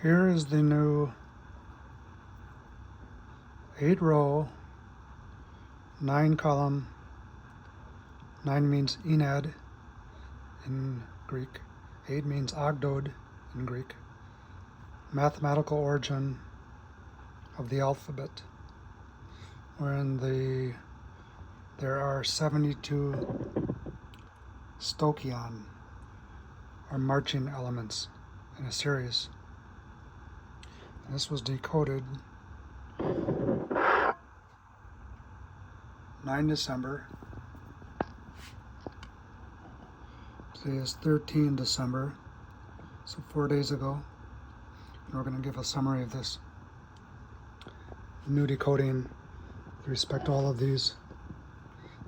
Here is the new 8-row, 9-column. 9 means Ennead in Greek. 8 means Ogdod in Greek. Mathematical origin of the alphabet, wherein there are 72 stoicheion, or marching elements, in a series. And this was decoded 9 December. Today is 13 December, so 4 days ago. And we're going to give a summary of this new decoding with respect to all of these,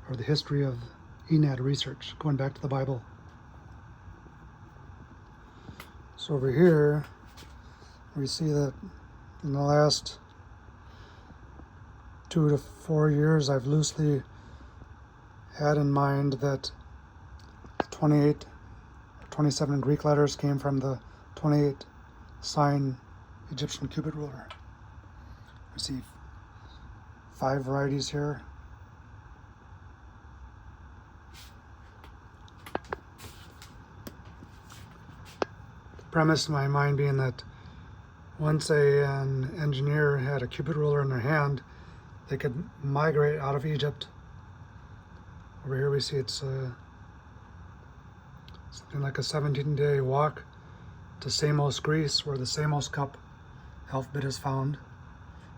or the history of Ennead research, going back to the Bible. So over here, we see that in the last 2 to 4 years, I've loosely had in mind that the 28 or 27 Greek letters came from the 28 sign Egyptian cubit ruler. We see 5 varieties here. The premise in my mind being that once an engineer had a cubit ruler in their hand, they could migrate out of Egypt. Over here we see it's something like a 17-day walk to Samos, Greece, where the Samos cup alphabet is found,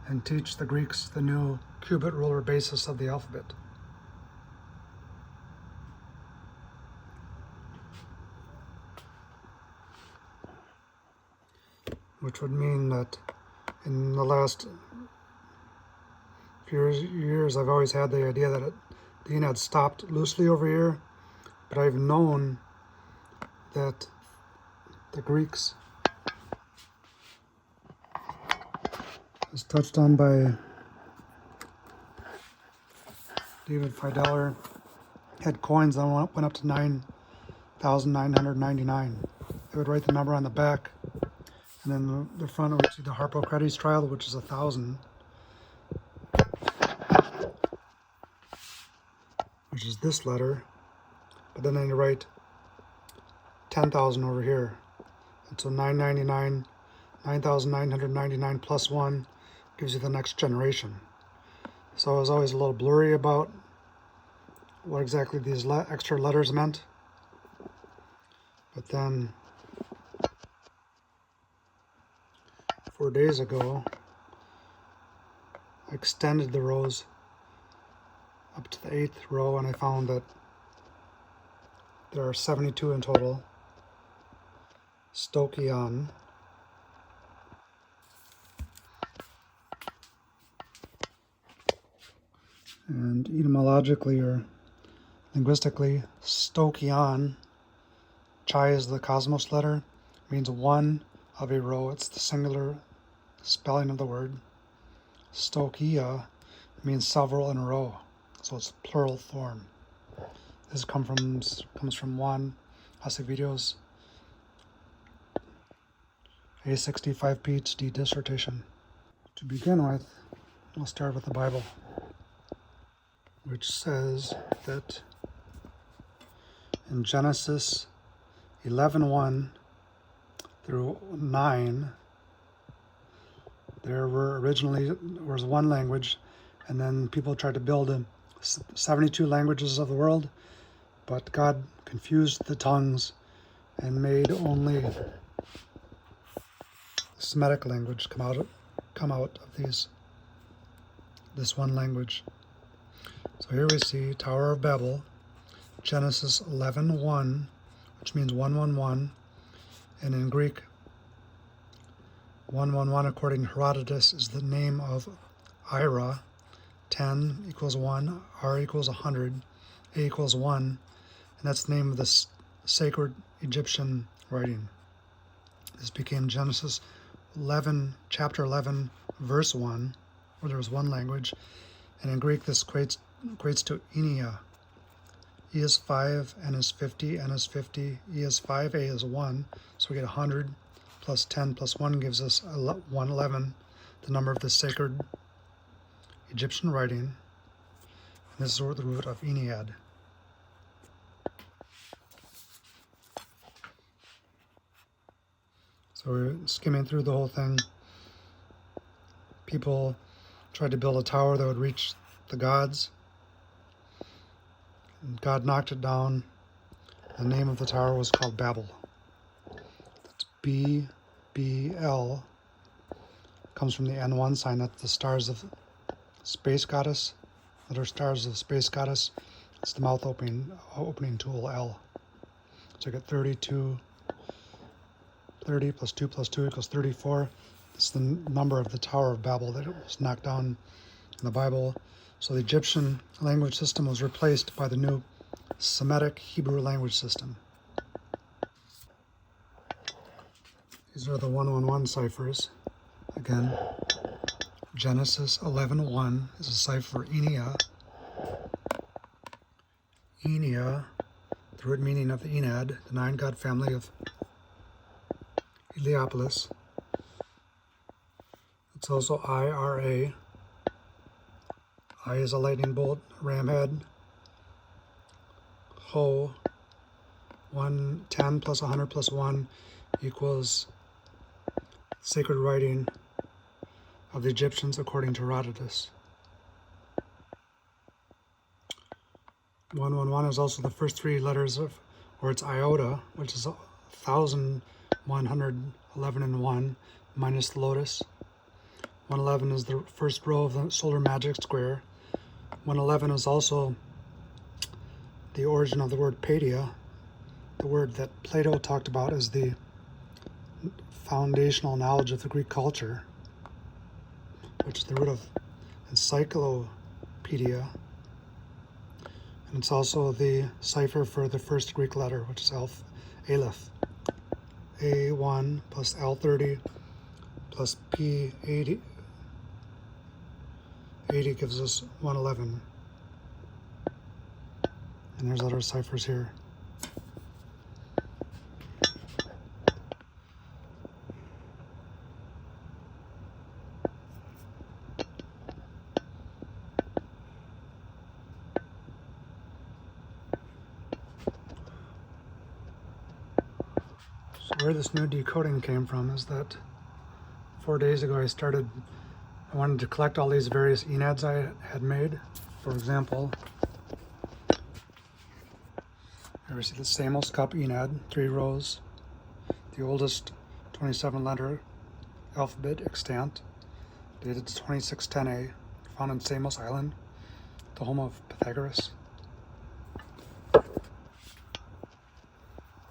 and teach the Greeks the new cubit ruler basis of the alphabet. Which would mean that in the last few years I've always had the idea that the Ennead stopped loosely over here, but I've known that the Greeks, as touched on by David Fideler, had coins that went up to 9,999. They would write the number on the back, and then the front would see the Harpocrates trial, which is 1,000, which is this letter, but then you write 10,000 over here. And so 999, 9,999 plus 1 gives you the next generation. So I was always a little blurry about what exactly these extra letters meant. But then 4 days ago, I extended the rows up to the 8th row, and I found that there are 72 in total. Stoicheion. And etymologically or linguistically, stoicheion, chi is the cosmos letter, means one of a row. It's the singular spelling of the word. Stoicheia means several in a row, so it's plural form. This comes from Juan Acevedo's A65 PhD dissertation. To begin with, we'll start with the Bible, which says that in Genesis 11:1 through 9, there was one language, and then people tried to build 72 languages of the world, but God confused the tongues and made only the Semitic language come out of this one language. So here we see Tower of Babel, Genesis 11:1, which means 111, and in Greek, 111 according to Herodotus is the name of Ira. 10 equals 1, R equals 100, A equals 1, and that's the name of this sacred Egyptian writing. This became Genesis 11, chapter 11, verse 1, where there was one language, and in Greek this equates to Ennead. E is 5, N is 50, N is 50, E is 5, A is 1, so we get 100 plus 10 plus 1 gives us 111, the number of the sacred Egyptian writing. And this is the root of Ennead. So we're skimming through the whole thing. People tried to build a tower that would reach the gods. And God knocked it down. The name of the tower was called Babel. That's B-B-L. Comes from the N1 sign. That's the stars of space goddess. That are stars of space goddess. It's the mouth opening tool, L. So I get 32. 30 plus 2 plus 2 equals 34. It's the number of the Tower of Babel that it was knocked down in the Bible. So the Egyptian language system was replaced by the new Semitic Hebrew language system. These are the 111 ciphers. Again, Genesis 11:1 is a cipher Ennead. Ennead, the root meaning of the Ennead, the nine-god family of Heliopolis. It's also IRA. I is a lightning bolt, ram head. Ho, 110 plus 100 plus 1 equals sacred writing of the Egyptians according to Herodotus. 111 is also the first three letters of, or it's iota, which is 1,111 and 1 minus the lotus. 111 is the first row of the solar magic square. 111 is also the origin of the word paideia, the word that Plato talked about as the foundational knowledge of the Greek culture, which is the root of encyclopedia. And it's also the cipher for the first Greek letter, which is Aleph. A1 plus L30 plus P80 gives us 111. And there's other ciphers here. So where this new decoding came from is that 4 days ago I wanted to collect all these various Enneads I had made. For example, you see the Samos Cup Ennead, 3 rows, the oldest 27-letter alphabet extant, dated 2610A, found in Samos Island, the home of Pythagoras.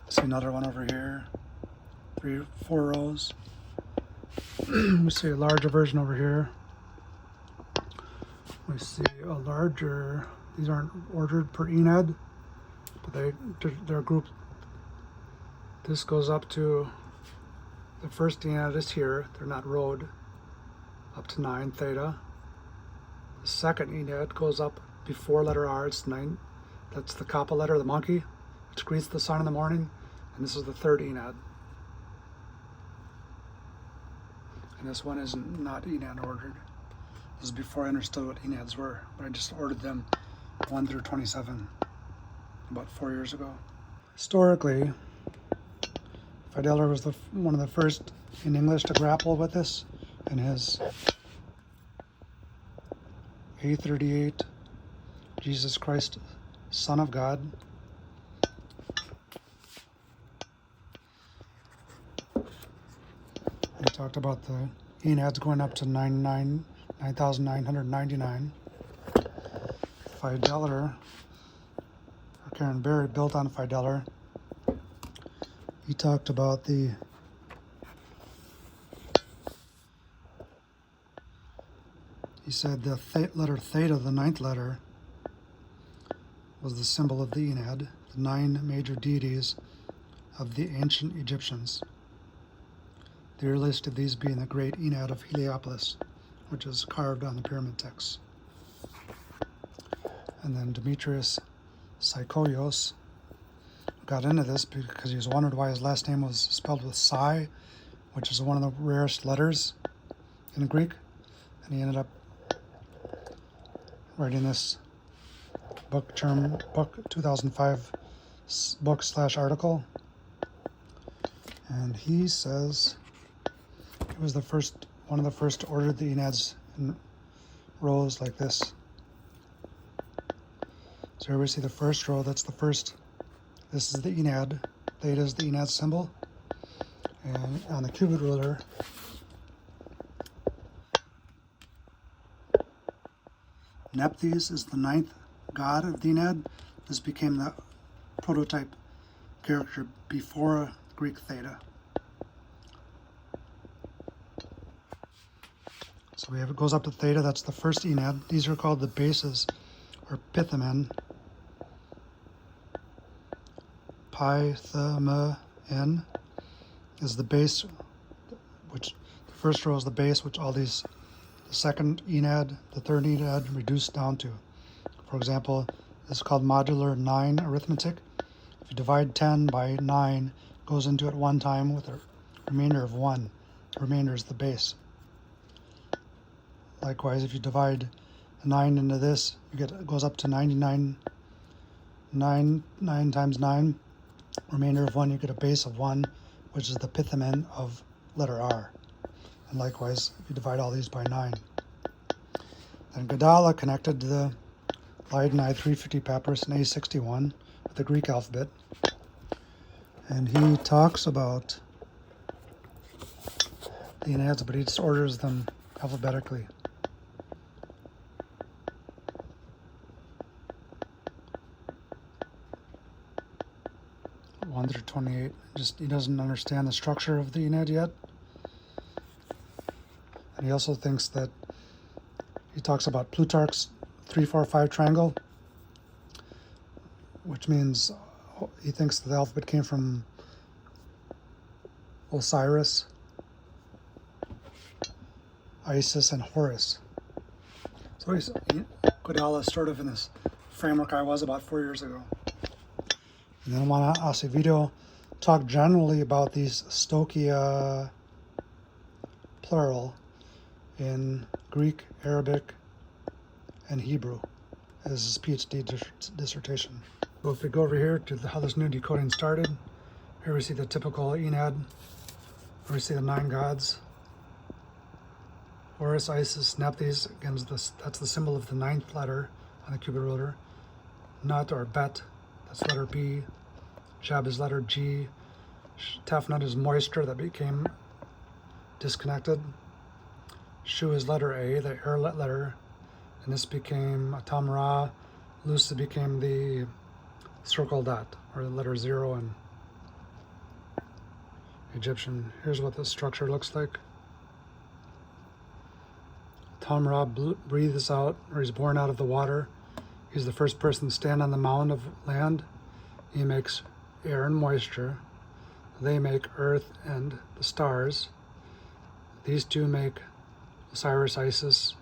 See another one over here, 4 rows. We see a larger version over here. We see a larger, these aren't ordered per Ennead, but they're grouped. This goes up to, the first Ennead is here, they're not rowed, up to 9 theta. The second Ennead goes up before letter R, it's 9, that's the kappa letter, the monkey, which greets the sun in the morning, and this is the third Ennead. And this one is not Ennead ordered. This is before I understood what Enneads were, but I just ordered them 1 through 27 about 4 years ago. Historically, Fidelor was one of the first in English to grapple with this in his A38, Jesus Christ, Son of God. He talked about the Enneads going up to 9,999. Fidelor, or Karen Berry, built on Fidelor. He talked about he said the letter theta, the 9th letter, was the symbol of the Ennead, the 9 major deities of the ancient Egyptians. The earliest of these being the great Ennead of Heliopolis, which is carved on the pyramid texts. And then Demetrius Stoicheion got into this because he was wondered why his last name was spelled with psi which is one of the rarest letters in Greek. And he ended up writing this book 2005 book/article. And he says he was one of the first to order the Enneads in rows like this. So here we see the first row, that's the first. This is the Ennead. Theta is the Ennead symbol. And on the cubit ruler, Nephthys is the 9th god of the Ennead. This became the prototype character before Greek theta. So it goes up to theta, that's the first Ennead. These are called the bases, or pithamen. Pythamen is the base, which the first row is the base, which all these, the second Ennead, the third Ennead reduced down to. For example, this is called modular 9 arithmetic. If you divide 10 by 9, it goes into it one time with a remainder of 1. The remainder is the base. Likewise, if you divide 9 into this, it goes up to 99. 9 times 9, remainder of 1, you get a base of 1, which is the pithamen of letter R. And likewise, if you divide all these by 9. Then Gadala connected the Leiden 350 papyrus in A61 with the Greek alphabet. And he talks about the Enneads, but he just orders them alphabetically. 1 through 28. He doesn't understand the structure of the Ennead yet. And he also thinks that, he talks about Plutarch's 3-4-5 triangle, which means he thinks that the alphabet came from Osiris, Isis, and Horus. So Gadala is sort of in this framework I was about 4 years ago. And then I want to also video talk generally about these stoicheia, plural, in Greek, Arabic, and Hebrew as his PhD dissertation. So if we go over here to how this new decoding started, here we see the typical Ennead, where we see the 9 gods. Horus, Isis, Nephthys, again, that's the symbol of the 9th letter on the cubit ruler. Nut or Bet, that's letter B. Jeb is letter G. Tefnut is moisture that became disconnected. Shu is letter A, the air letter, and this became Tamra. Lusa became the circle dot, or the letter 0 in Egyptian. Here's what the structure looks like. Tamra breathes out, or he's born out of the water. He's the first person to stand on the mound of land. He makes air and moisture. They make earth and the stars. These two make Osiris, Isis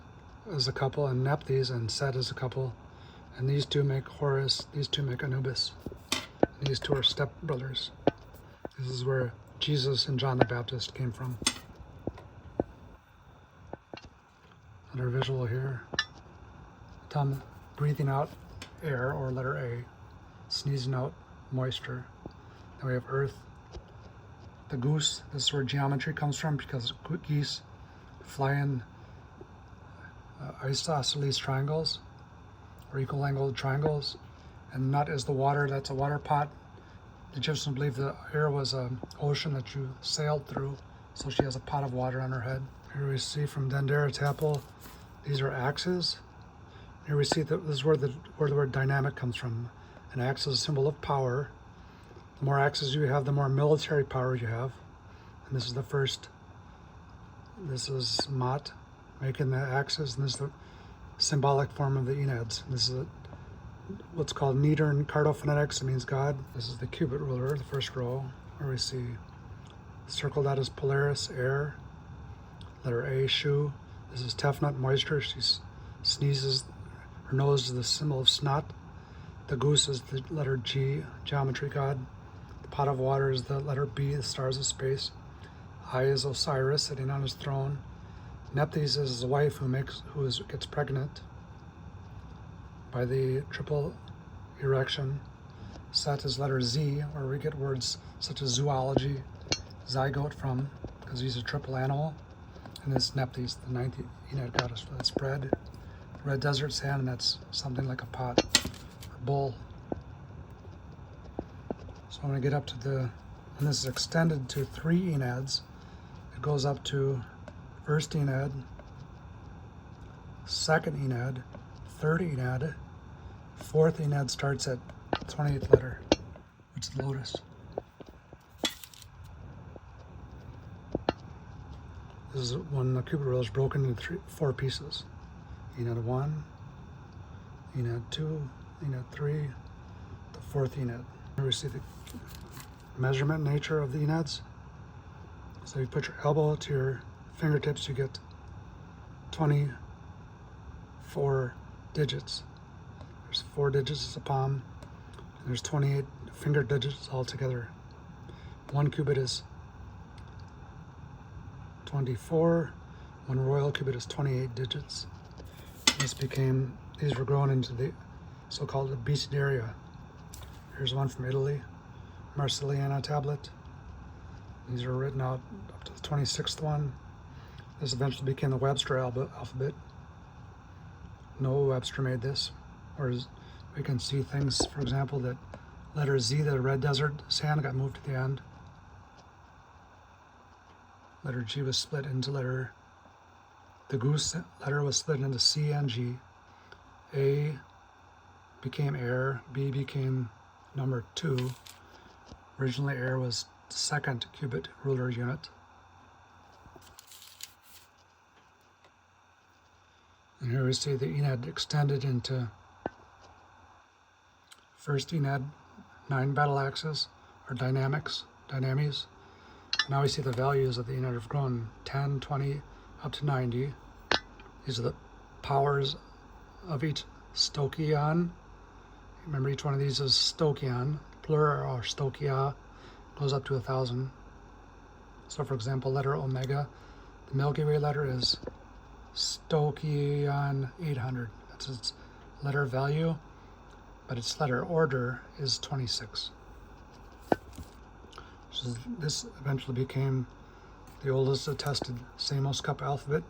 as a couple, and Nephthys and Set as a couple. And these two make Horus, these two make Anubis. And these two are stepbrothers. This is where Jesus and John the Baptist came from. Another visual here. Tom breathing out air, or letter A, sneezing out moisture. Then we have earth. The goose, this is where geometry comes from, because geese fly in isosceles triangles, or equal angled triangles. And nut is the water, that's a water pot. The Egyptians believed the air was an ocean that you sailed through, so she has a pot of water on her head. Here we see from Dendera Tapel, these are axes. Here we see that this is where the word dynamic comes from. An axe is a symbol of power. The more axes you have, the more military power you have. And this is the first. This is Mat, making the axes, and this is the symbolic form of the Enneads. This is what's called Neater in cartophonetics. It means God. This is the cubit ruler, the first row, where we see circled out as Polaris, air. Letter A, Shu. This is Tefnut, moisture. She sneezes. Her nose is the symbol of snot. The goose is the letter G, geometry god. The pot of water is the letter B, the stars of space. I is Osiris sitting on his throne. Nephthys is his wife who gets pregnant by the triple erection. Set is letter Z, where we get words such as zoology, zygote from, because he's a triple animal. And this Nephthys, the ninth Ennead goddess. That's bread, red desert sand, and that's something like a pot or bowl. So when I get up to and this is extended to 3 Enneads, it goes up to first Ennead, second Ennead, third Ennead, fourth Ennead starts at 28th letter, which is Lotus. This is when the cupid wheel is broken into 4 pieces. Ennead 1, Ennead 2, Ennead 3, the 4th Ennead. Here we see the measurement nature of the Enneads. So you put your elbow to your fingertips, you get 24 digits. There's 4 digits as a palm, and there's 28 finger digits altogether. 1 cubit is 24, 1 royal cubit is 28 digits. These were grown into the so-called Abecedaria. Here's one from Italy, Marcelliana tablet. These are written out up to the 26th one. This eventually became the Webster alphabet. No Webster made this. Whereas we can see things, for example, that letter Z, the red desert sand, got moved to the end. Letter G was split into the goose letter was split into C and G. A became air, B became number 2. Originally air was the 2nd cubit ruler unit. And here we see the Ennead extended into first Ennead, 9 battle axes, or dynames. Now we see the values of the Ennead have grown 10, 20, up to 90. These are the powers of each stoicheion. Remember, each one of these is stoicheion, plural or stoicheia, goes up to 1,000. So for example, letter omega, the Milky Way letter is stoicheion 800. That's its letter value, but its letter order is 26. So this eventually became the oldest attested Samos Cup alphabet,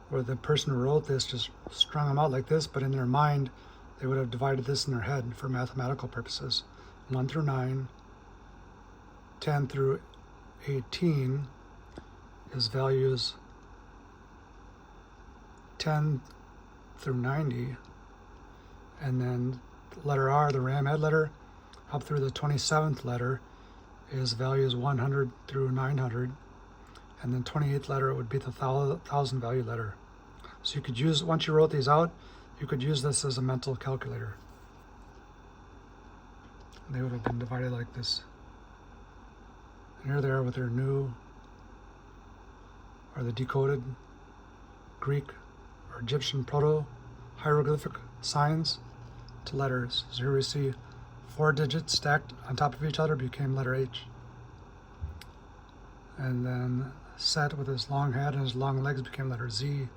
where the person who wrote this just strung them out like this, but in their mind, they would have divided this in their head for mathematical purposes. 1 through 9, 10 through 18 is values 10 through 90, and then the letter R, the Ramhead letter, up through the 27th letter is values 100 through 900, and then 28th letter would be the 1,000 value letter. So you could use, once you wrote these out, you could use this as a mental calculator. They would have been divided like this. And here they are with their new, or the decoded Greek or Egyptian proto-hieroglyphic signs to letters. So here we see 4 digits stacked on top of each other became letter H. And then Set with his long head and his long legs became letter Z.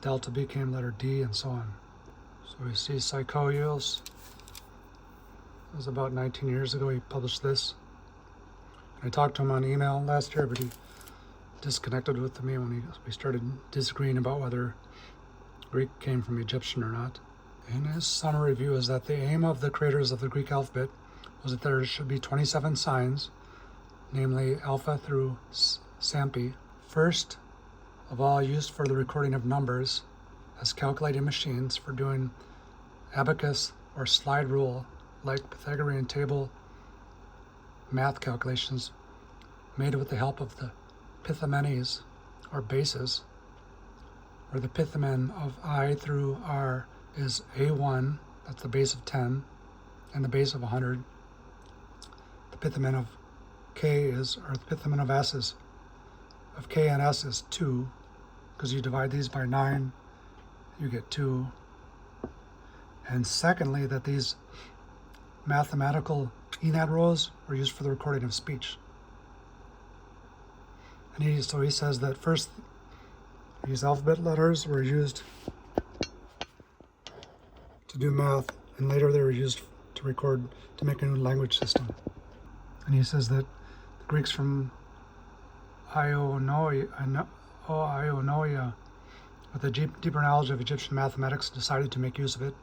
Delta became letter D, and so on. So we see Stoicheion. It was about 19 years ago he published this. I talked to him on email last year, but he disconnected with me when we started disagreeing about whether Greek came from Egyptian or not. In his summary review is that the aim of the creators of the Greek alphabet was that there should be 27 signs, namely alpha through Sampi, first of all used for the recording of numbers as calculating machines for doing abacus or slide rule like Pythagorean table math calculations made with the help of the pithymenes or bases, where the pithymen of I through R is A1, that's the base of 10, and the base of 100. The pithymen of K is, or the pithymen of S is, of K and S is 2, because you divide these by 9, you get 2. And secondly, that these mathematical Ennead rows were used for the recording of speech. And so he says that first these alphabet letters were used to do math, and later they were used to make a new language system. And he says that the Greeks from Ionoia, with a deeper knowledge of Egyptian mathematics, decided to make use of it.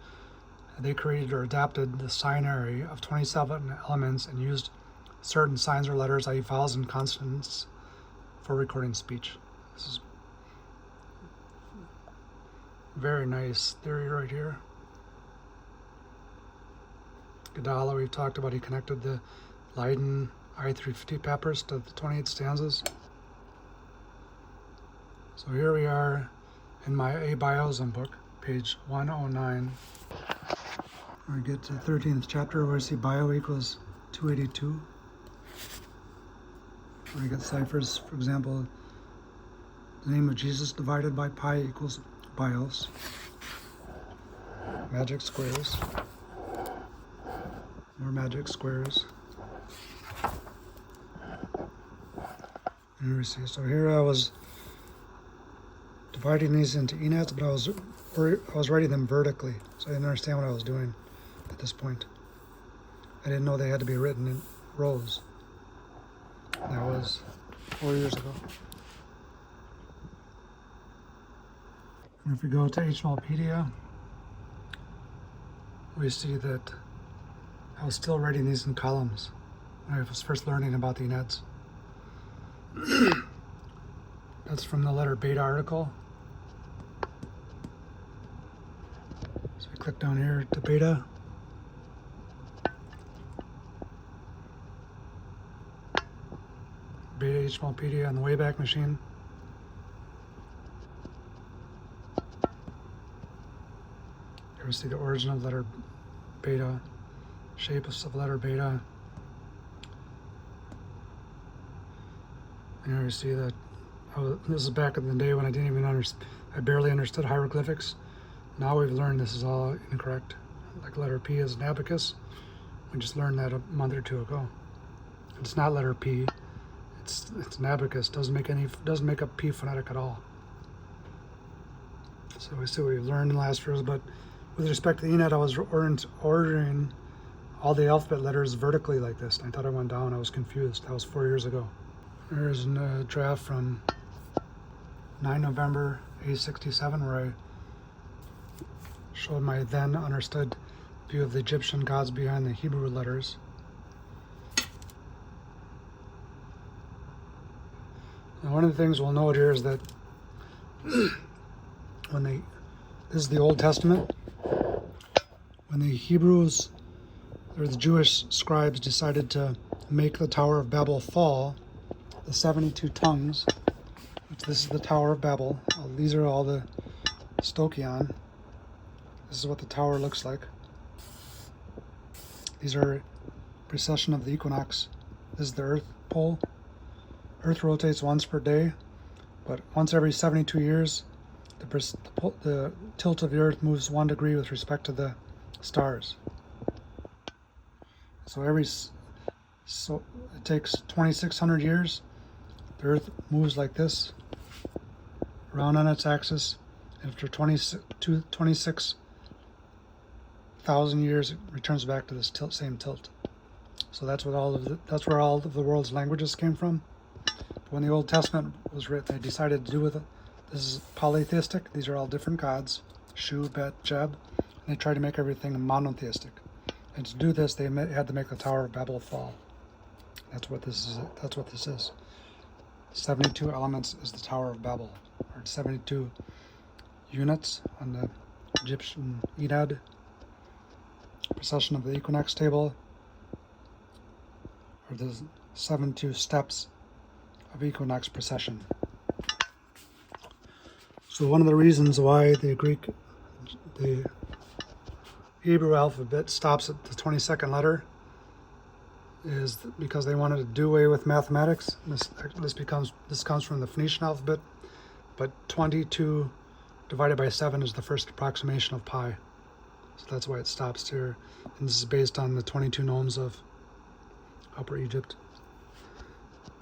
They created or adapted the binary of 27 elements and used certain signs or letters, i.e. vowels and consonants, for recording speech. This is very nice theory right here. Gadala, we've talked about, he connected the Leiden I-350 papyrus to the 28 stanzas. So here we are in my Abiosum book, page 109. We get to the 13th chapter where I see bio equals 282. Where we get ciphers, for example, the name of Jesus divided by pi equals bios. Magic squares. More magic squares. And here we see, so here I was dividing these into enads, but I was writing them vertically, so I didn't understand what I was doing at this point. I didn't know they had to be written in rows. That was 4 years ago. And if we go to HMLpedia, we see that I was still writing these in columns when I was first learning about the Enneads. That's from the letter beta article. So we click down here to beta. Beta HMLpedia on the Wayback Machine. Here we see the origin of letter beta, shape of letter beta. And here you see that this is back in the day when I didn't even I barely understood hieroglyphics. Now we've learned this is all incorrect. Like letter P is an abacus. We just learned that a month or two ago. It's not letter P. It's an abacus. Doesn't make a P phonetic at all. So we see what we've learned in the last years. But with respect to the Ennead, I was ordering all the alphabet letters vertically like this. I thought I went down. I was confused. That was 4 years ago. Here's a draft from 9 November 867 where I showed my then understood view of the Egyptian gods behind the Hebrew letters. Now, one of the things we'll note here is that this is the Old Testament, when the Hebrews or the Jewish scribes decided to make the Tower of Babel fall, the 72 tongues, which this is the Tower of Babel. These are all the stoicheion. This is what the tower looks like. These are precession of the equinox. This is the Earth pole. Earth rotates once per day, but once every 72 years, the tilt of the Earth moves 1 degree with respect to the stars. So it takes 2,600 years. The Earth moves like this, around on its axis, and after 26,000 years, it returns back to this same tilt. So that's where all of the world's languages came from. But when the Old Testament was written, they decided to do with it. This is polytheistic. These are all different gods, Shu, Bet, Jeb, and they tried to make everything monotheistic. And to do this, they had to make the Tower of Babel fall. That's what this is. 72 elements is the Tower of Babel, or 72 units on the Egyptian Ennead. Precession of the equinox table, or the 72 steps of equinox precession. So one of the reasons why the Hebrew alphabet stops at the 22nd letter is because they wanted to do away with mathematics. This comes from the Phoenician alphabet, but 22 divided by 7 is the first approximation of pi. So that's why it stops here. And this is based on the 22 nomes of Upper Egypt.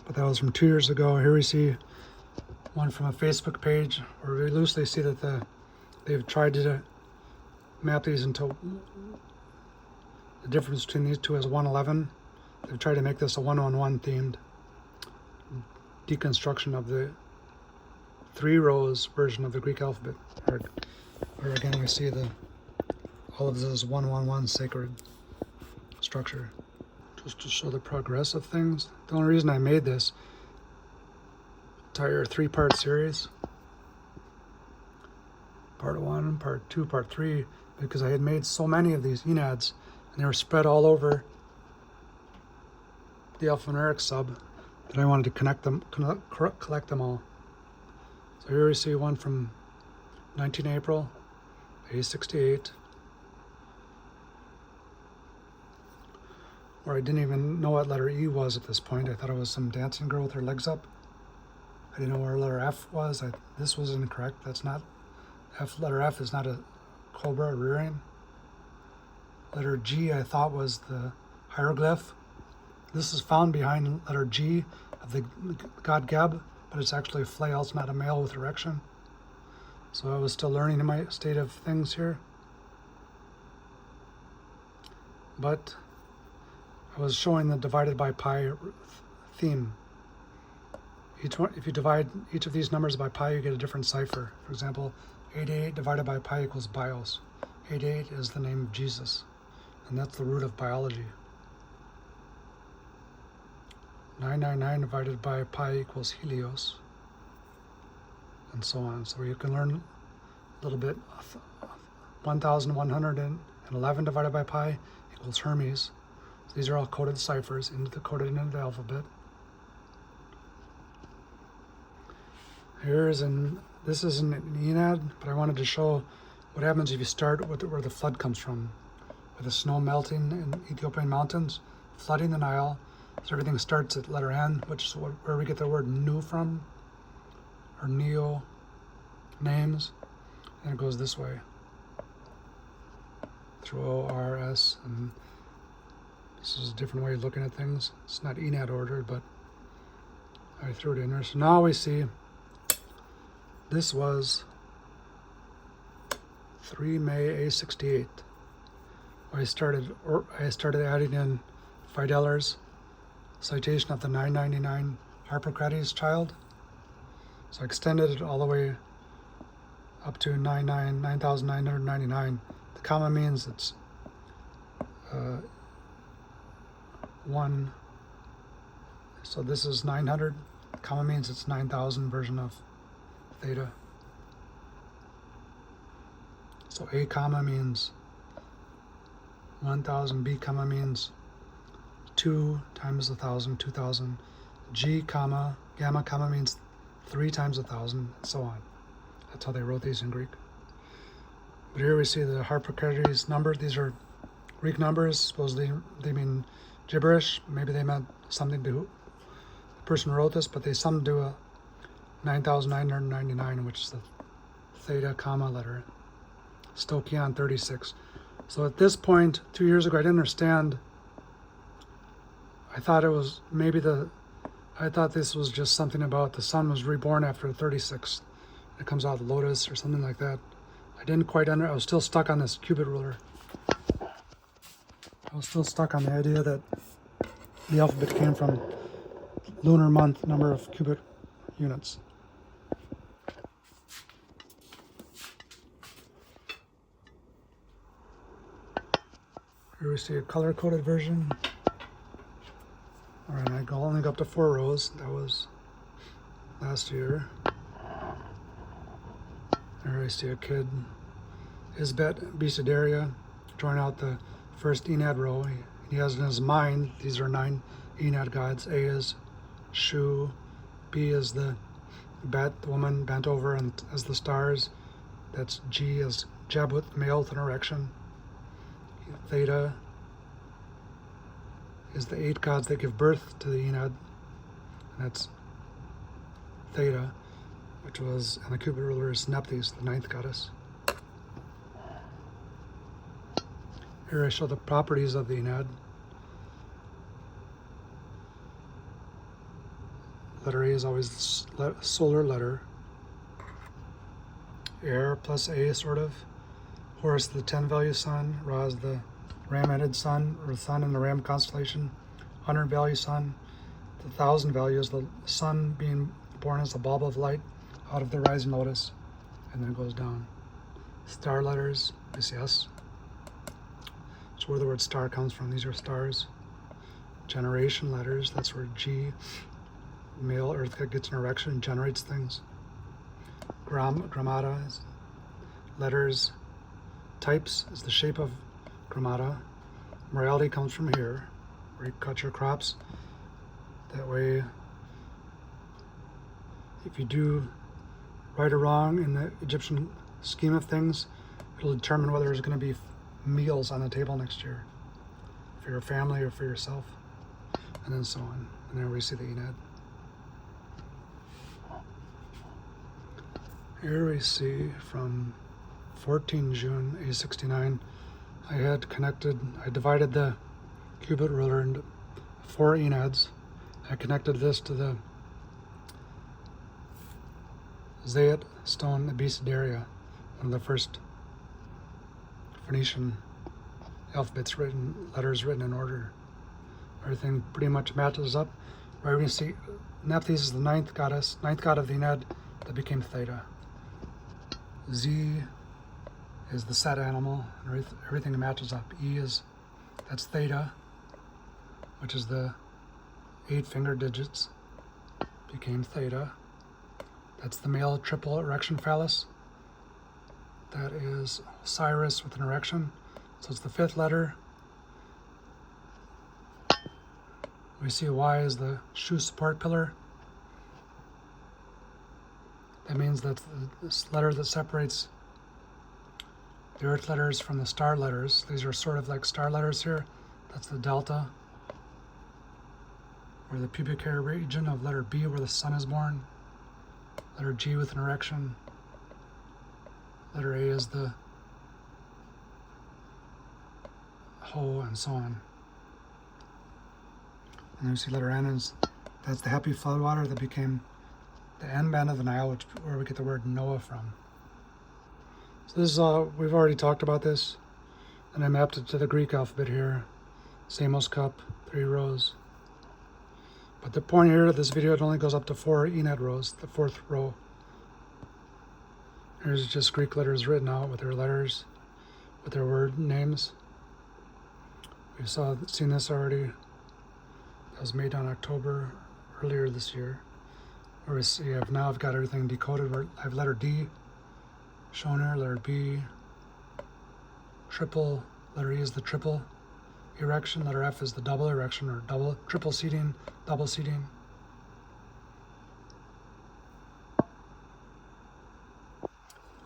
but that was from 2 years ago. Here we see one from a Facebook page where we loosely see that they've tried to map these into the difference between these two as 111. They've tried to make this a 111 themed deconstruction of the 3 rows version of the Greek alphabet. Or again, we see all of this is 111 sacred structure. Just to show the progress of things. The only reason I made this entire 3-part series, part 1, part 2, part 3, because I had made so many of these Enneads and they were spread all over the alphanumeric sub that I wanted to collect them all. So here we see one from 19 April, A68, where I didn't even know what letter E was at this point. I thought it was some dancing girl with her legs up. I didn't know where letter F was. This was incorrect. That's not F. Letter F is not a cobra rearing. Letter G I thought was the hieroglyph. This is found behind letter G of the god Geb, but it's actually a flail. It's not a male with erection. So I was still learning in my state of things here. But I was showing the divided by pi theme. If you divide each of these numbers by pi, you get a different cipher. For example, 88 divided by pi equals bios. 88 is the name of Jesus, and that's the root of biology. 999 divided by pi equals helios, and so on. So you can learn a little bit. 1111 divided by pi equals Hermes. So these are all coded ciphers, coded into the alphabet. This is an Ennead, but I wanted to show what happens if you start with where the flood comes from, with the snow melting in Ethiopian mountains, flooding the Nile. So everything starts at letter N, which is where we get the word new from, or neo, names, and it goes this way through O, R, S, and this is a different way of looking at things. It's not Ennead ordered, but I threw it in there. So now we see this was 3 May A68. I started adding in Fideller's citation of the 999 Harpocrates child. So I extended it all the way up to 9,999. The comma means it's 1. So this is 900. The comma means it's 9,000 version of theta. So A comma means 1,000. B comma means 2 times 1,000, 2,000. G comma, gamma comma means 3 times 1,000, and so on. That's how they wrote these in Greek. But here we see the Harpocrates number. These are Greek numbers. Supposedly they mean gibberish. Maybe they meant something to the person who wrote this, but they summed to a 9,999, which is the theta comma letter. Stoicheion 36. So at this point, 2 years ago, I didn't understand. I thought it was I thought this was just something about the sun was reborn after 36. It comes out of the lotus or something like that. I didn't quite I was still stuck on this cubit ruler. I was still stuck on the idea that the alphabet came from lunar month number of cubit units. Here we see a color-coded version. All right, I only got up to 4 rows. That was last year. There I see a kid, Isbet Bisidaria, drawing out the first Ennead row. He has in his mind, these are 9 Ennead gods. A is Shu, B is the Bet, the woman bent over and as the stars. That's G is Jebut, male with an erection. Theta is the 8 gods that give birth to the Ennead, and that's Theta, which was, and the cubit ruler is Nephthys, the 9th goddess. Here I show the properties of the Ennead. Letter A is always the solar letter. Air plus A, sort of. Horus, the 10 value sun. Ra is the ram-headed sun, or sun in the ram constellation. 100 value sun. The 1,000 value is the sun being born as a bulb of light out of the rising lotus, and then it goes down. Star letters, S. That's where the word star comes from. These are stars. Generation letters, that's where G, male earth gets an erection and generates things. Grammata is letters. Types is the shape of grammata. Morality comes from here, where you cut your crops. That way, if you do right or wrong in the Egyptian scheme of things, it'll determine whether there's going to be meals on the table next year for your family or for yourself, and then so on. And there we see the Ennead. Here we see from 14 June A69, I divided the cubit ruler into 4 Enneads. I connected this to the Zayat stone Abecedaria, one of the first Phoenician letters written in order. Everything pretty much matches up. Where we see Nephthys is the ninth god of the Ennead that became Theta. Z is the set animal, and everything matches up. That's Theta, which is the 8 finger digits, became Theta. That's the male triple erection phallus. That is Osiris with an erection, so it's the 5th letter. We see Y as the shoe support pillar. That means that's this letter that separates the earth letters from the star letters. These are sort of like star letters here. That's the delta, or the pubic hair region of letter B, where the sun is born. Letter G with an erection. Letter A is the hoe, and so on. And then we see letter N that's the happy floodwater that became the N band of the Nile, where we get the word Noah from. So this is we've already talked about this, and I mapped it to the Greek alphabet here. Samos cup, 3 rows. But the point here of this video, it only goes up to 4 Ennead rows, the 4th row. Here's just Greek letters written out with their letters, with their word names. We've seen this already. That was made on October earlier this year. Where we see I've got everything decoded. I have letter D shown here, letter B, triple, letter E is the triple erection, letter F is the double erection, or triple seating, double seating.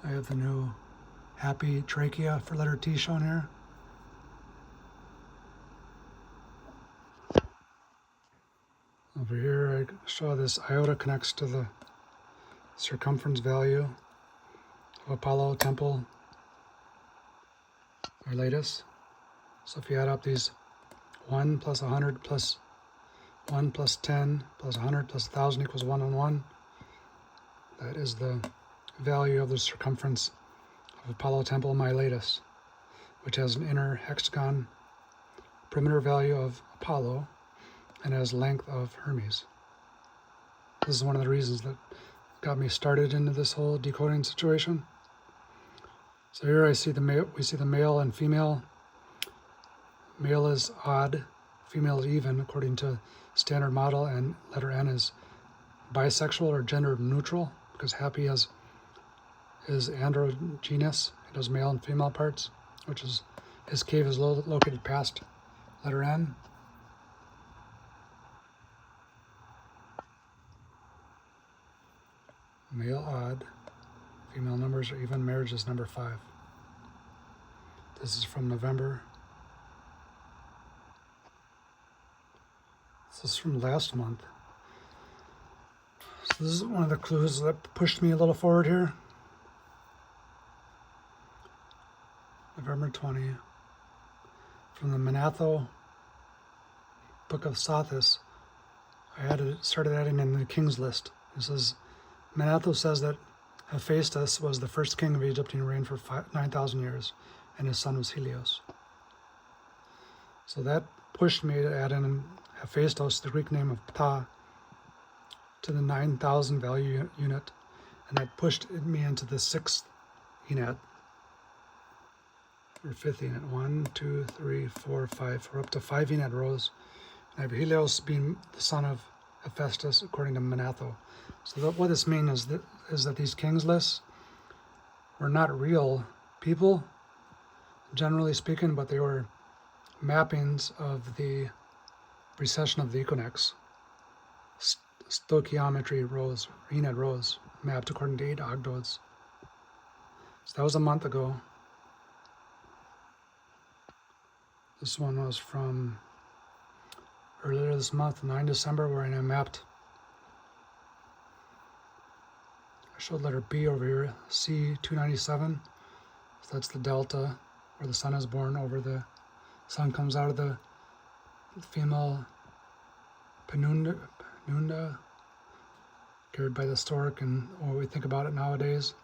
I have the new happy trachea for letter T shown here. Over here I show this iota connects to the circumference value of Apollo temple or Latus. So if you add up these 1 plus 100 plus 1 plus 10 plus 100 plus 1,000 equals 1 and 1, that is the value of the circumference of Apollo temple Miletus, which has an inner hexagon perimeter value of Apollo and has length of Hermes. This is one of the reasons that got me started into this whole decoding situation. So here we see the male and female. Male is odd, female is even, according to standard model, and letter N is bisexual or gender neutral, because happy is androgynous. It has male and female parts, which is, his cave is located past letter N. Male odd, female numbers are even, marriage is number 5. This is from November. This is from last month. So this is one of the clues that pushed me a little forward here. November 20. From the Manetho Book of Sothis, started adding in the king's list. It says, Manetho says that Hephaestus was the first king of Egypt and he reigned for 9,000 years, and his son was Helios. So that pushed me to add in Hephaestus, the Greek name of Ptah, to the 9,000 value unit, and that pushed me into the 6th Ennead, or 5th Ennead. 1, 2, 3, 4, 5. We're up to 5 Ennead rows. And I have Helios being the son of Hephaestus, according to Manetho. So what this means is that these kings lists were not real people, generally speaking, but they were mappings of the precession of the equinox, stoichiometry rows, Ennead rows, mapped according to 8 ogdoads. So that was a month ago. This one was from earlier this month, 9 December, where I mapped. I showed letter B over here, C297. So that's the delta where the sun is born. Over the sun comes out of the female penunda, carried by the stork, and what we think about it nowadays.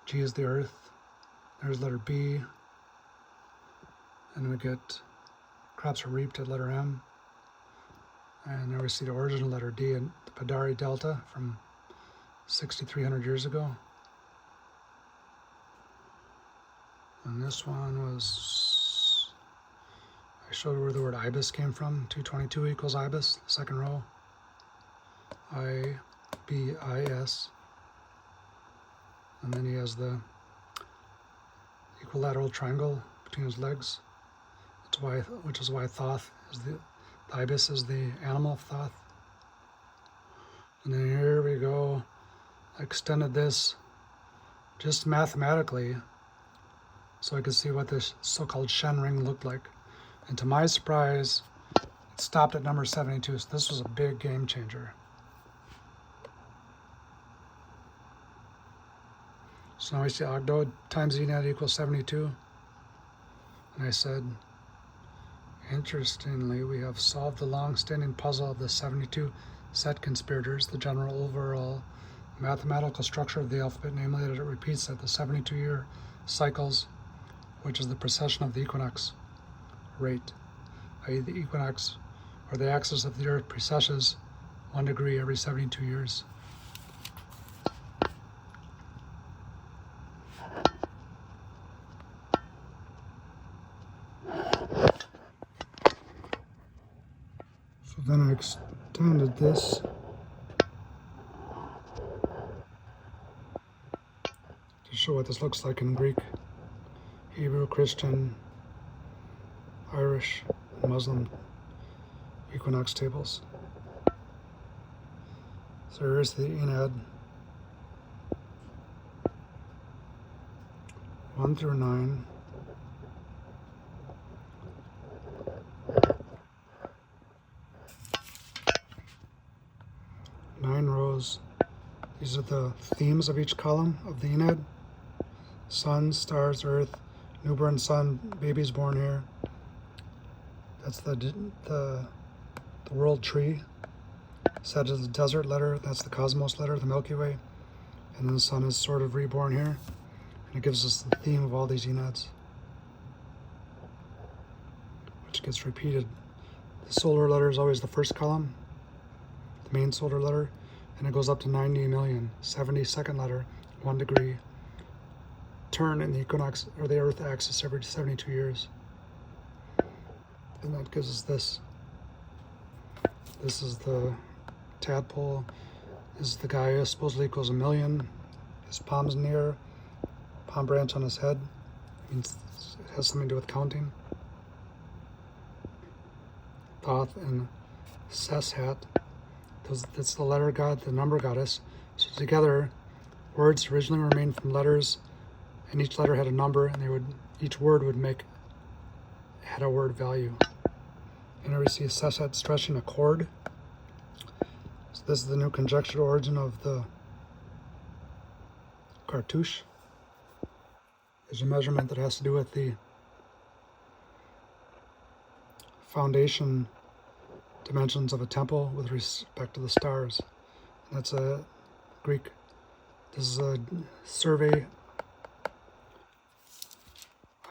G is the earth. There's letter B. And we get crops are reaped at letter M. And then we see the original letter D and the Padari Delta from 6,300 years ago. And this one was, I showed where the word ibis came from. 222 equals ibis, the second row. I-B-I-S. And then he has the equilateral triangle between his legs. Which is why Thoth is the ibis is the animal of Thoth. And then here we go. I extended this just mathematically so I could see what this so-called Shen ring looked like. And to my surprise, it stopped at number 72. So this was a big game changer. So now we see Ogdo times Ennead equals 72. And I said, interestingly, we have solved the long-standing puzzle of the 72 set conspirators, the general overall mathematical structure of the alphabet, namely that it repeats at the 72-year cycles, which is the precession of the equinox rate, i.e. the equinox, or the axis of the earth, precesses 1 degree every 72 years. So then I extended this to show what this looks like in Greek, Hebrew, Christian, Irish, and Muslim equinox tables. So here's the Ennead 1 through 9. These are the themes of each column of the Ennead. Sun, stars, earth, newborn sun, babies born here. That's the world tree. Set as the desert letter, that's the cosmos letter, the Milky Way. And then the sun is sort of reborn here. And it gives us the theme of all these Enneads, which gets repeated. The solar letter is always the first column, the main solar letter. And it goes up to 90 million, 72nd letter, 1 degree, turn in the equinox or the earth axis every 72 years. And that gives us this. This is the tadpole. This is the guy who supposedly equals 1 million. His palm's in the air, palm branch on his head. It means it has something to do with counting. Thoth and Seshat. That's the letter god, the number goddess. So together, words originally were made from letters, and each letter had a number, and each word had a word value. And here we see Seshat stretching a chord. So this is the new conjectured origin of the cartouche. There's a measurement that has to do with the foundation dimensions of a temple with respect to the stars. And that's a Greek. This is a survey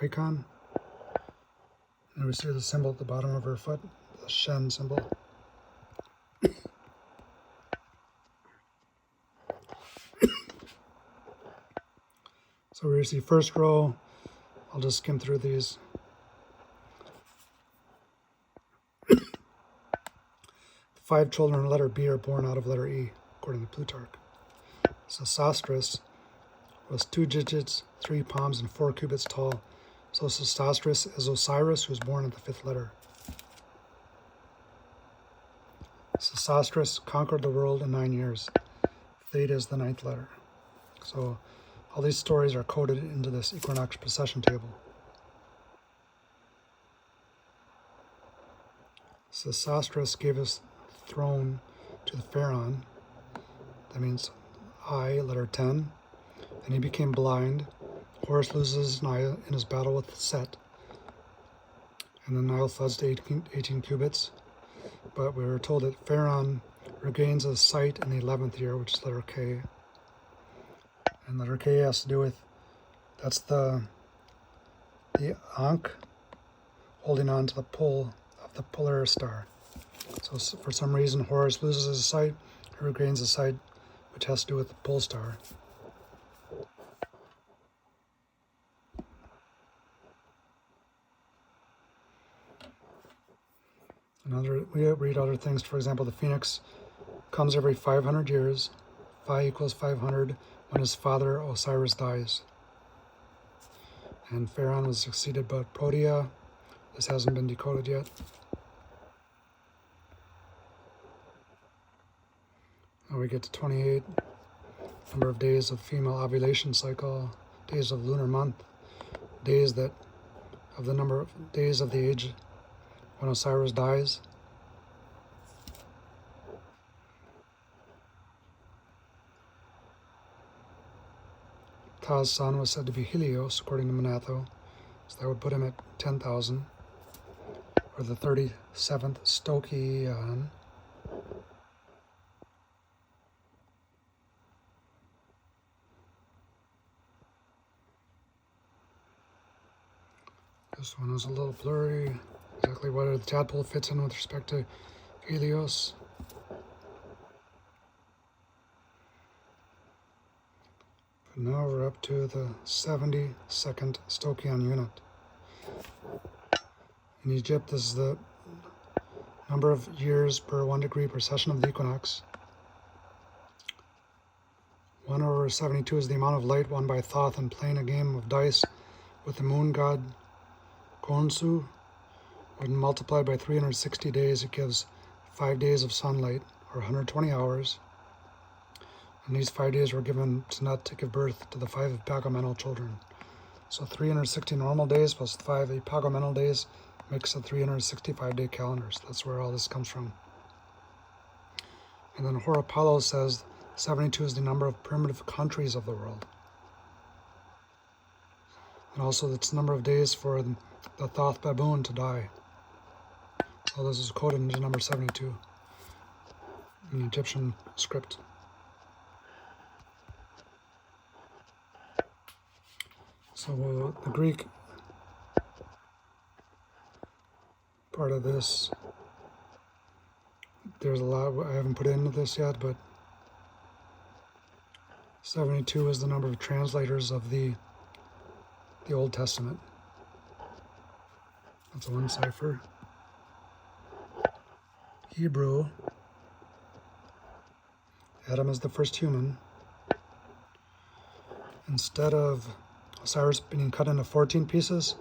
icon. And we see the symbol at the bottom of her foot, the Shen symbol. So we see first row. I'll just skim through these. The 5 children of letter B are born out of letter E, according to Plutarch. Sesostris was 2 digits, 3 palms, and 4 cubits tall. So Sesostris is Osiris, who was born at the 5th letter. Sesostris conquered the world in 9 years. Theta is the 9th letter. So all these stories are coded into this equinox precession table. Sesostris gave his throne to the pharaoh. That means I, letter 10. And he became blind. Horus loses Nile in his battle with Set. And the Nile floods to 18 cubits. But we were told that Pharaoh regains his sight in the 11th year, which is letter K. And letter K has to do with, that's the Ankh holding on to the pole of the Polaris star. So for some reason, Horus loses his sight, he regains his sight, which has to do with the pole star. We read other things. For example, the phoenix comes every 500 years. Phi equals 500 when his father Osiris dies. And Pharaoh was succeeded by Protea. This hasn't been decoded yet. Now we get to 28. Number of days of female ovulation cycle, days of lunar month, days that of the number of days of the age when Osiris dies. Ta's son was said to be Helios, according to Manetho, so that would put him at 10,000, or the 37th stoicheion. This one is a little blurry, exactly where the tadpole fits in with respect to Helios. But now we're up to the 72nd stoicheion unit. In Egypt, this is the number of years per 1 degree precession of the equinox. 1/72 is the amount of light won by Thoth in playing a game of dice with the moon god Khonsu. When multiplied by 360 days, it gives 5 days of sunlight, or 120 hours. And these 5 days were given to Nut to give birth to the 5 epagamental children. So 360 normal days plus 5 epagamental days makes a 365-day calendar. So that's where all this comes from. And then Horopalo says 72 is the number of primitive countries of the world. And also it's the number of days for the Thoth baboon to die. So this is coded into number 72 in the Egyptian script. So the Greek part of this, there's a lot I haven't put into this yet, but 72 is the number of translators of the Old Testament. That's one cipher. Hebrew, Adam is the first human. Instead of Osiris being cut into 14 pieces,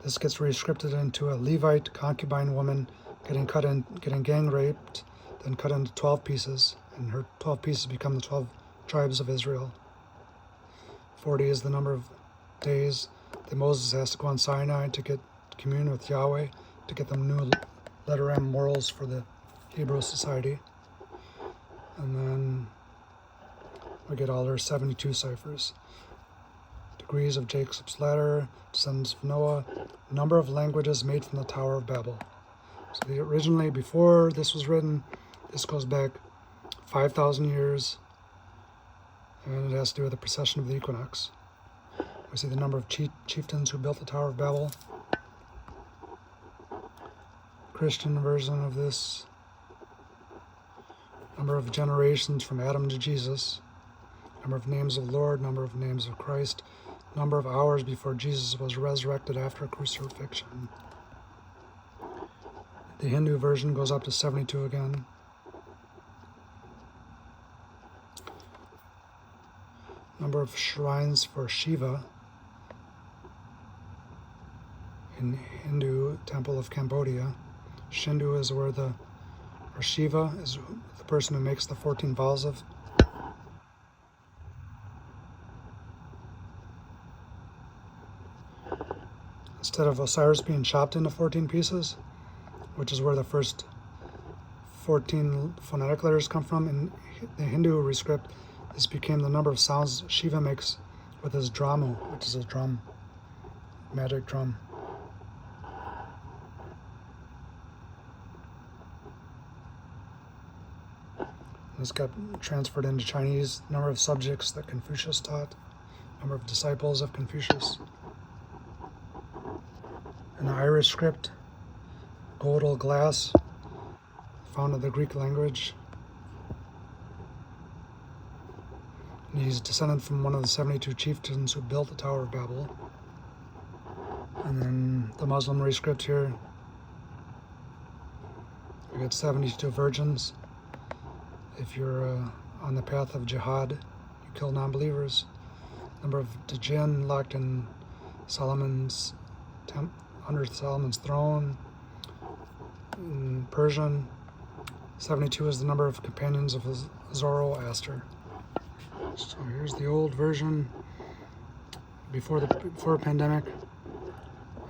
this gets re-scripted into a Levite concubine woman getting gang raped, then cut into 12 pieces, and her 12 pieces become the 12 tribes of Israel. 40 is the number of days that Moses has to go on Sinai to commune with Yahweh, to get them new letter M morals for the Hebrew society. And then we get all their 72 ciphers. Degrees of Jacob's ladder, descendants of Noah, number of languages made from the Tower of Babel. So originally, before this was written, this goes back 5,000 years, and it has to do with the precession of the equinox. We see the number of chieftains who built the Tower of Babel. Christian version of this. Number of generations from Adam to Jesus. Number of names of Lord, number of names of Christ. Number of hours before Jesus was resurrected after crucifixion. The Hindu version goes up to 72 again. Number of shrines for Shiva in Hindu Temple of Cambodia. Shindu is where or Shiva is the person who makes the 14 vows of. Instead of Osiris being chopped into 14 pieces, which is where the first 14 phonetic letters come from, in the Hindu rescript, this became the number of sounds Shiva makes with his dramu, which is a drum, magic drum. This got transferred into Chinese, number of subjects that Confucius taught, number of disciples of Confucius. In the Irish script, godal glass, found in the Greek language. And he's descended from one of the 72 chieftains who built the Tower of Babel. And then the Muslim rescript here, we got 72 virgins. If you're on the path of jihad, you kill non-believers. Number of jinn locked in Solomon's under Solomon's throne. In Persian, 72 is the number of companions of Zoroaster. So here's the old version before pandemic.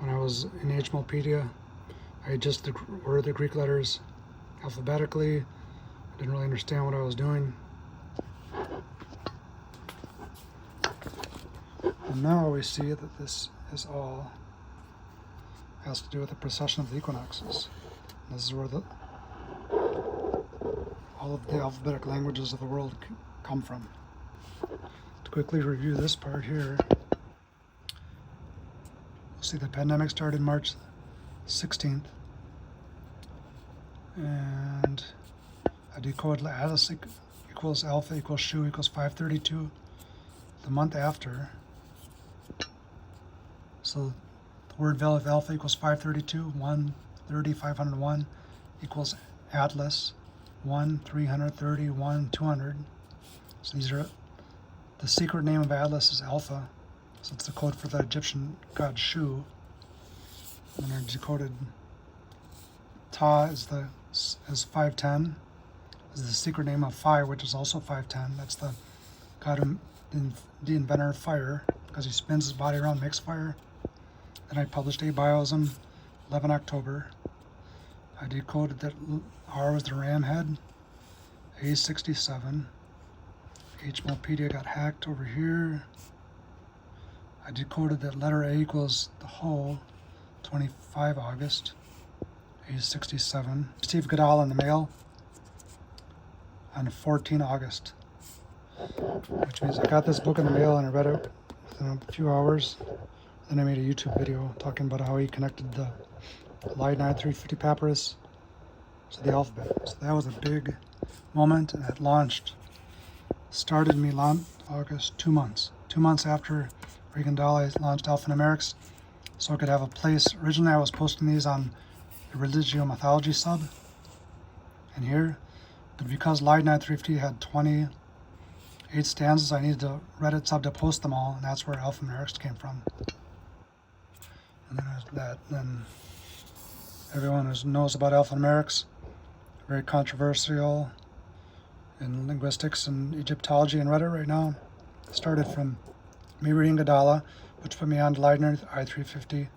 When I was in Hmopedia, I just ordered the Greek letters alphabetically. I didn't really understand what I was doing. And now we see that this is all has to do with the precession of the equinoxes. This is where all of the alphabetic languages of the world come from. To quickly review this part here, you'll see the pandemic started March 16th, and I decoded Atlas equals alpha equals Shu equals 532 the month after. So the word value of alpha equals 532, 1, 30, 501 equals Atlas, 1, 330, 1, 200. So these are, the secret name of Atlas is Alpha. So it's the code for the Egyptian god Shu. And I decoded Ta is 510. Is the secret name of Phi, which is also 510. That's the god, the inventor of fire, because he spins his body around, makes fire. Then I published A Biosm, 11 October. I decoded that R was the ram head, A67. Hmopedia got hacked over here. I decoded that letter A equals the whole, 25 August, A67. Steve Goodall in the mail on 14 August, which means I got this book in the mail and I read it within a few hours. Then I made a YouTube video talking about how he connected the Leidnite 350 papyrus to the alphabet. So that was a big moment, and it started me August, 2 months. 2 months after Regan Dali launched Alphanumerics, so I could have a place. Originally I was posting these on the Religio Mythology sub in here, but because Leidnite 350 had 28 stanzas, I needed a Reddit sub to post them all, and that's where Alphanumerics came from. And then there's that. Then everyone who knows about alphanumerics, very controversial in linguistics and Egyptology and Reddit right now. It started from me reading Gadala, which put me on to Leidnite I-350,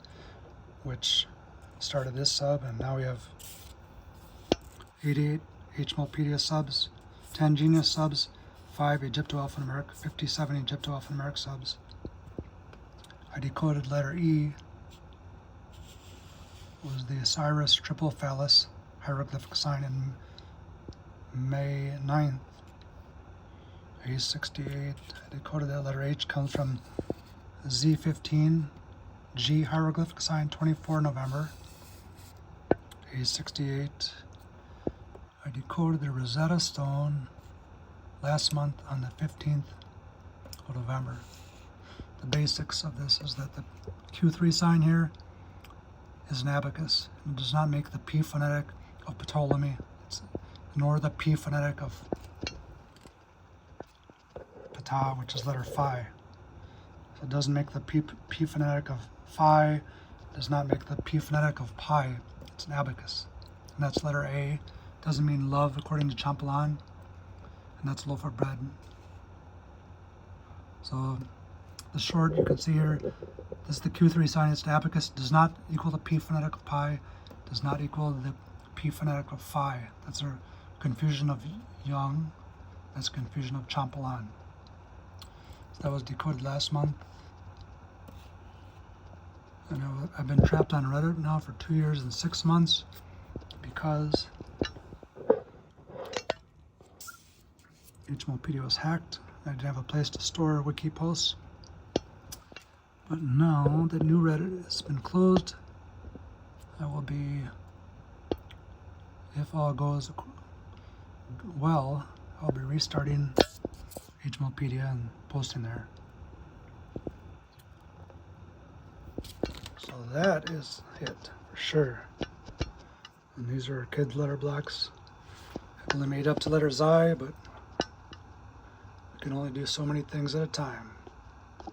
which started this sub, and now we have 88 Hmopedia subs, 10 Genius subs, 5 Egypto-alphanumeric, 57 Egypto-alphanumeric subs. I decoded letter E was the Osiris triple phallus hieroglyphic sign in May 9th. Age 68. I decoded that letter H comes from Z15 G hieroglyphic sign 24 November. Age 68. I decoded the Rosetta Stone last month on the 15th of November. The basics of this is that the Q3 sign here is an abacus. It does not make the P phonetic of Ptolemy, nor the P phonetic of Ptah, which is letter Phi. So it doesn't make the P phonetic of Phi, does not make the P phonetic of Pi. It's an abacus. And that's letter A. Doesn't mean love according to Champollion, and that's loaf of bread. So the short you can see here, this is the Q3 sign, it's an abacus, does not equal the P phonetic of pi, does not equal the P phonetic of phi. That's a confusion of Young, that's confusion of Champollion. So that was decoded last month. And I've been trapped on Reddit now for 2 years and 6 months because HMOpedia was hacked. I didn't have a place to store wiki posts. But now that new Reddit has been closed, I will be, if all goes well, I'll be restarting HMOpedia and posting there. So that is it for sure. And these are kids' letter blocks. I've only made up to letters I, but we can only do so many things at a time.